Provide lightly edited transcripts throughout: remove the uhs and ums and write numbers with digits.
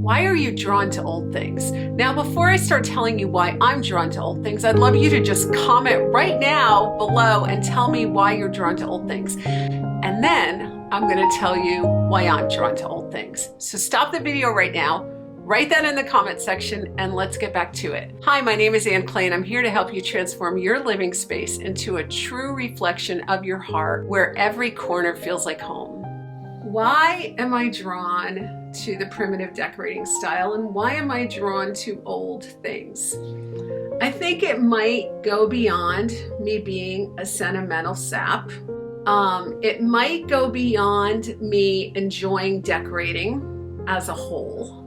Why are you drawn to old things? Now, before I start telling you why I'm drawn to old things, I'd love you to just comment right now below and tell me why you're drawn to old things. And then I'm going to tell you why I'm drawn to old things. So stop the video right now, write that in the comment section, and let's get back to it. Hi, my name is Ann Clay, and I'm here to help you transform your living space into a true reflection of your heart, where every corner feels like home. Why am I drawn to the primitive decorating style, and why am I drawn to old things? I think it might go beyond me being a sentimental sap. It might go beyond me enjoying decorating as a whole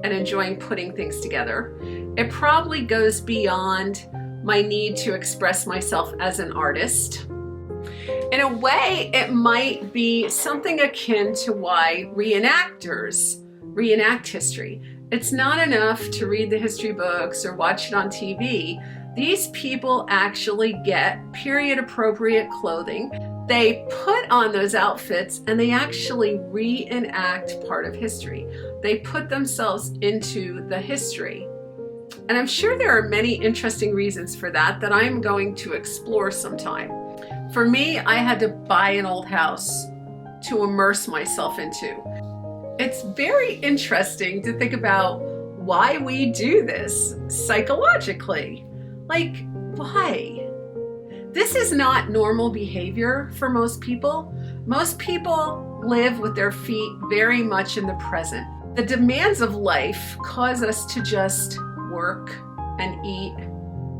and enjoying putting things together. It probably goes beyond my need to express myself as an artist. In a way, it might be something akin to why reenactors reenact history. It's not enough to read the history books or watch it on TV. These people actually get period-appropriate clothing. They put on those outfits and they actually reenact part of history. They put themselves into the history. And I'm sure there are many interesting reasons for that I'm going to explore sometime. For me, I had to buy an old house to immerse myself into. It's very interesting to think about why we do this psychologically. Like, why? This is not normal behavior for most people. Most people live with their feet very much in the present. The demands of life cause us to just work and eat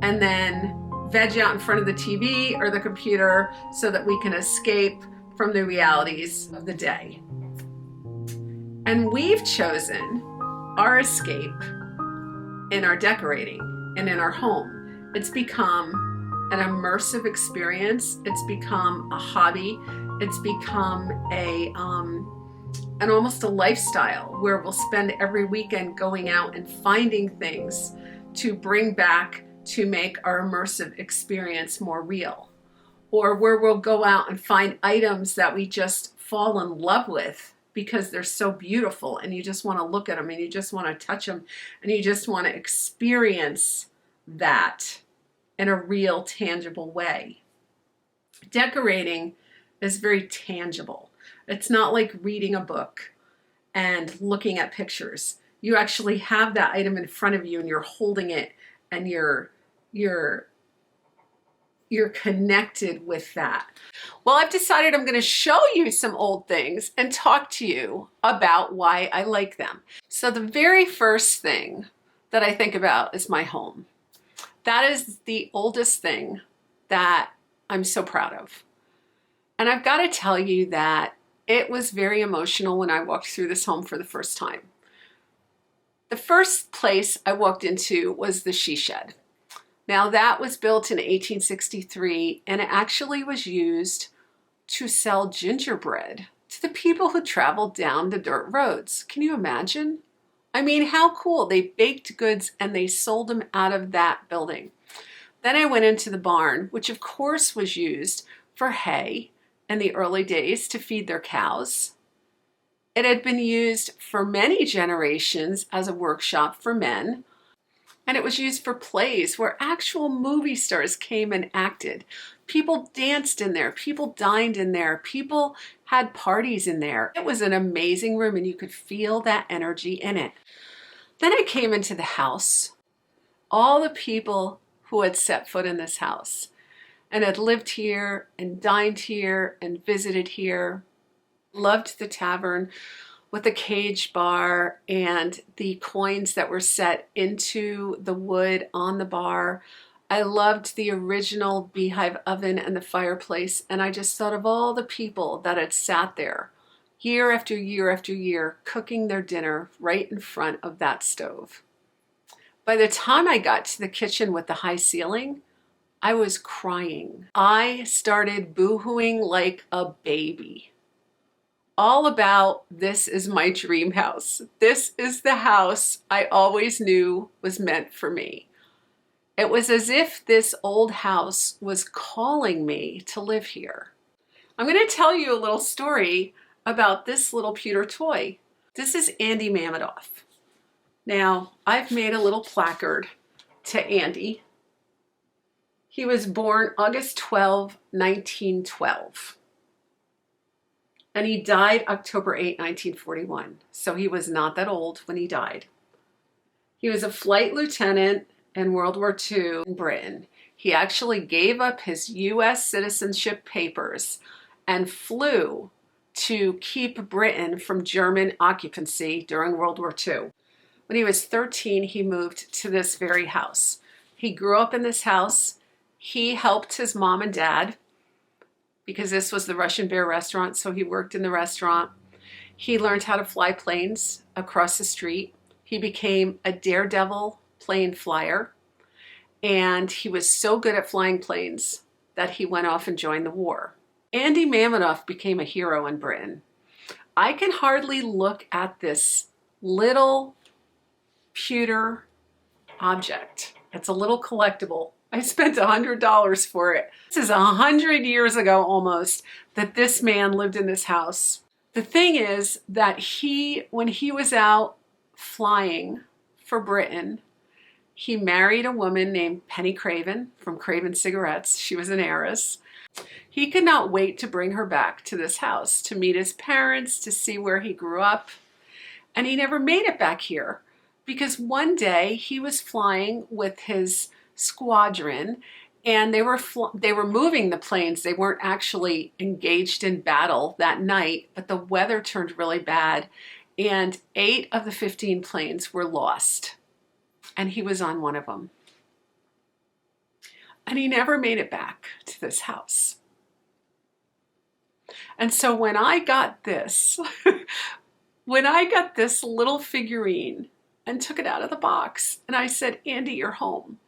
and then veg out in front of the TV or the computer so that we can escape from the realities of the day. And we've chosen our escape in our decorating and in our home. It's become an immersive experience. It's become a hobby. It's become an almost a lifestyle where we'll spend every weekend going out and finding things to bring back to make our immersive experience more real, or where we'll go out and find items that we just fall in love with because they're so beautiful and you just want to look at them and you just want to touch them and you just want to experience that in a real, tangible way. Decorating is very tangible. It's not like reading a book and looking at pictures. You actually have that item in front of you and you're holding it and you're connected with that. Well, I've decided I'm going to show you some old things and talk to you about why I like them. So the very first thing that I think about is my home. That is the oldest thing that I'm so proud of. And I've got to tell you that it was very emotional when I walked through this home for the first time. The first place I walked into was the she shed. Now that was built in 1863 and it actually was used to sell gingerbread to the people who traveled down the dirt roads. Can you imagine? I mean, how cool. They baked goods and they sold them out of that building. Then I went into the barn, which of course was used for hay in the early days to feed their cows. It had been used for many generations as a workshop for men, and it was used for plays where actual movie stars came and acted. People danced in there, people dined in there, people had parties in there. It was an amazing room and you could feel that energy in it. Then I came into the house. All the people who had set foot in this house and had lived here and dined here and visited here, loved the tavern with the cage bar and the coins that were set into the wood on the bar. I loved the original beehive oven and the fireplace, and I just thought of all the people that had sat there year after year after year cooking their dinner right in front of that stove. By the time I got to the kitchen with the high ceiling, I was crying. I started boo-hooing like a baby. All about, this is my dream house. This is the house I always knew was meant for me. It was as if this old house was calling me to live here. I'm going to tell you a little story about this little pewter toy. This is Andy Mamedoff. Now, I've made a little placard to Andy. He was born August 12, 1912. And he died October 8, 1941. So he was not that old when he died. He was a flight lieutenant in World War II in Britain. He actually gave up his U.S. citizenship papers and flew to keep Britain from German occupancy during World War II. When he was 13, he moved to this very house. He grew up in this house. He helped his mom and dad because this was the Russian Bear restaurant, so he worked in the restaurant. He learned how to fly planes across the street. He became a daredevil plane flyer, and he was so good at flying planes that he went off and joined the war. Andy Mammonoff became a hero in Britain. I can hardly look at this little pewter object. It's a little collectible. I spent $100 for it. This is 100 years ago almost that this man lived in this house. The thing is that when he was out flying for Britain, he married a woman named Penny Craven from Craven Cigarettes. She was an heiress. He could not wait to bring her back to this house, to meet his parents, to see where he grew up. And he never made it back here because one day he was flying with his squadron and they were moving the planes. They weren't actually engaged in battle that night, but the weather turned really bad and 8 of the 15 planes were lost. And he was on one of them. And he never made it back to this house. And so when I got this, little figurine and took it out of the box and I said, Andy, you're home.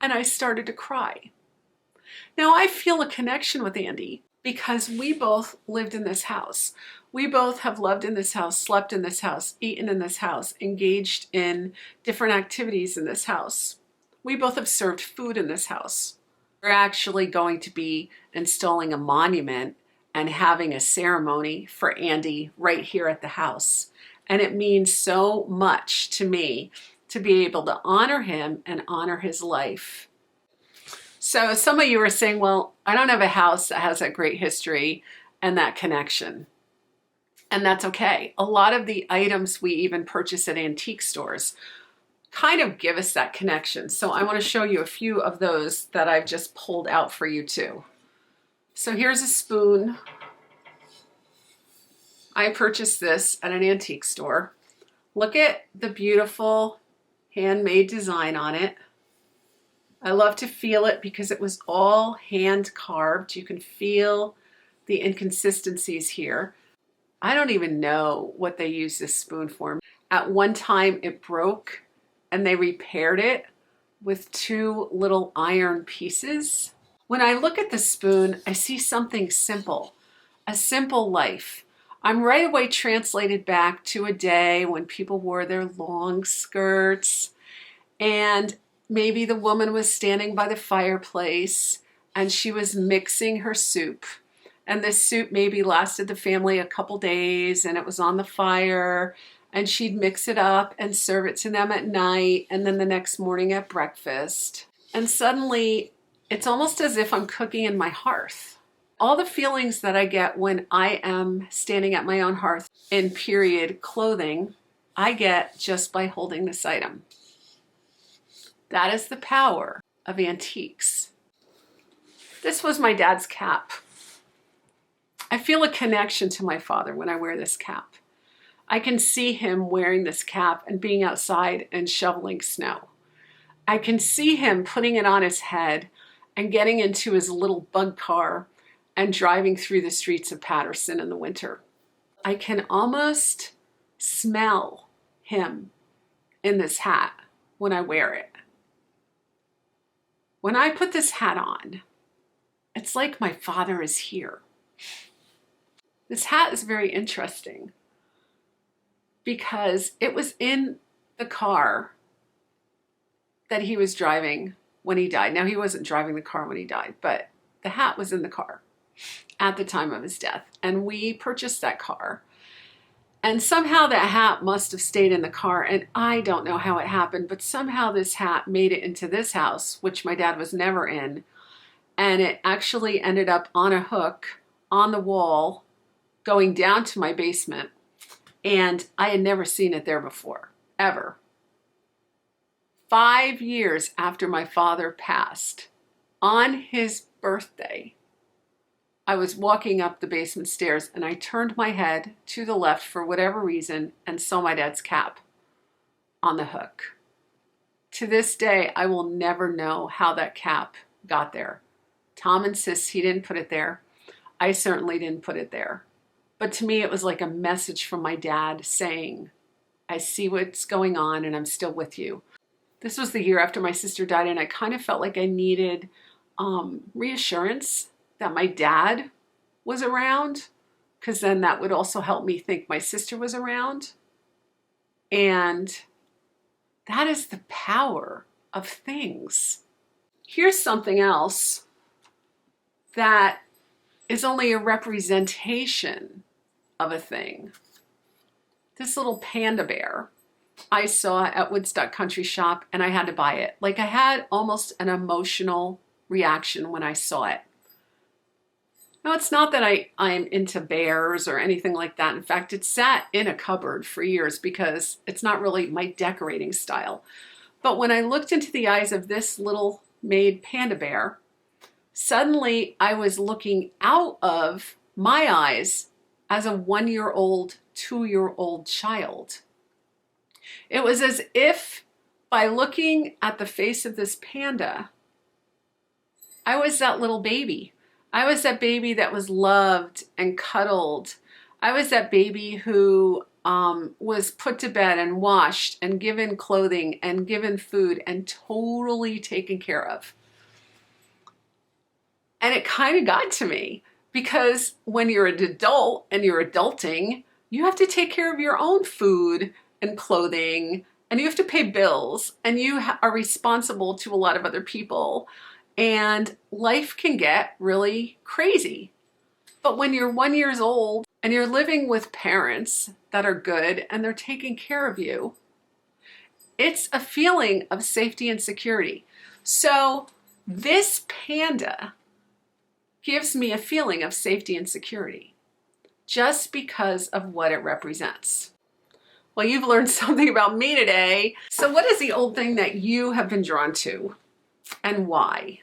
And I started to cry. Now I feel a connection with Andy because we both lived in this house. We both have loved in this house, slept in this house, eaten in this house, engaged in different activities in this house. We both have served food in this house. We're actually going to be installing a monument and having a ceremony for Andy right here at the house. And it means so much to me to be able to honor him and honor his life. So some of you are saying, well, I don't have a house that has that great history and that connection. And that's okay. A lot of the items we even purchase at antique stores kind of give us that connection. So I want to show you a few of those that I've just pulled out for you too. So here's a spoon. I purchased this at an antique store. Look at the beautiful handmade design on it. I love to feel it because it was all hand carved. You can feel the inconsistencies here. I don't even know what they used this spoon for. At one time it broke and they repaired it with 2 little iron pieces. When I look at the spoon, I see something simple, a simple life. I'm right away translated back to a day when people wore their long skirts and maybe the woman was standing by the fireplace and she was mixing her soup. And this soup maybe lasted the family a couple days and it was on the fire and she'd mix it up and serve it to them at night and then the next morning at breakfast. And suddenly it's almost as if I'm cooking in my hearth. All the feelings that I get when I am standing at my own hearth in period clothing, I get just by holding this item. That is the power of antiques. This was my dad's cap. I feel a connection to my father when I wear this cap. I can see him wearing this cap and being outside and shoveling snow. I can see him putting it on his head and getting into his little bug car and driving through the streets of Patterson in the winter. I can almost smell him in this hat when I wear it. When I put this hat on, it's like my father is here. This hat is very interesting because it was in the car that he was driving when he died. Now, he wasn't driving the car when he died, but the hat was in the car at the time of his death. And we purchased that car. And somehow that hat must have stayed in the car, and I don't know how it happened, but somehow this hat made it into this house, which my dad was never in, and it actually ended up on a hook on the wall going down to my basement, and I had never seen it there before, ever. 5 years after my father passed, on his birthday, I was walking up the basement stairs and I turned my head to the left for whatever reason and saw my dad's cap on the hook. To this day, I will never know how that cap got there. Tom insists he didn't put it there. I certainly didn't put it there. But to me, it was like a message from my dad saying, I see what's going on and I'm still with you. This was the year after my sister died, and I kind of felt like I needed reassurance that my dad was around, because then that would also help me think my sister was around. And that is the power of things. Here's something else that is only a representation of a thing. This little panda bear I saw at Woodstock Country Shop, and I had to buy it. Like, I had almost an emotional reaction when I saw it. Now, it's not that I'm into bears or anything like that. In fact, it sat in a cupboard for years because it's not really my decorating style. But when I looked into the eyes of this little made panda bear, suddenly I was looking out of my eyes as a 1-year-old, 2-year-old child. It was as if by looking at the face of this panda, I was that little baby. I was that baby that was loved and cuddled. I was that baby who was put to bed and washed and given clothing and given food and totally taken care of. And it kind of got to me, because when you're an adult and you're adulting, you have to take care of your own food and clothing, and you have to pay bills, and you are responsible to a lot of other people. And life can get really crazy. But when you're 1 year old and you're living with parents that are good and they're taking care of you, it's a feeling of safety and security. So this panda gives me a feeling of safety and security just because of what it represents. Well, you've learned something about me today. So what is the old thing that you have been drawn to, and why?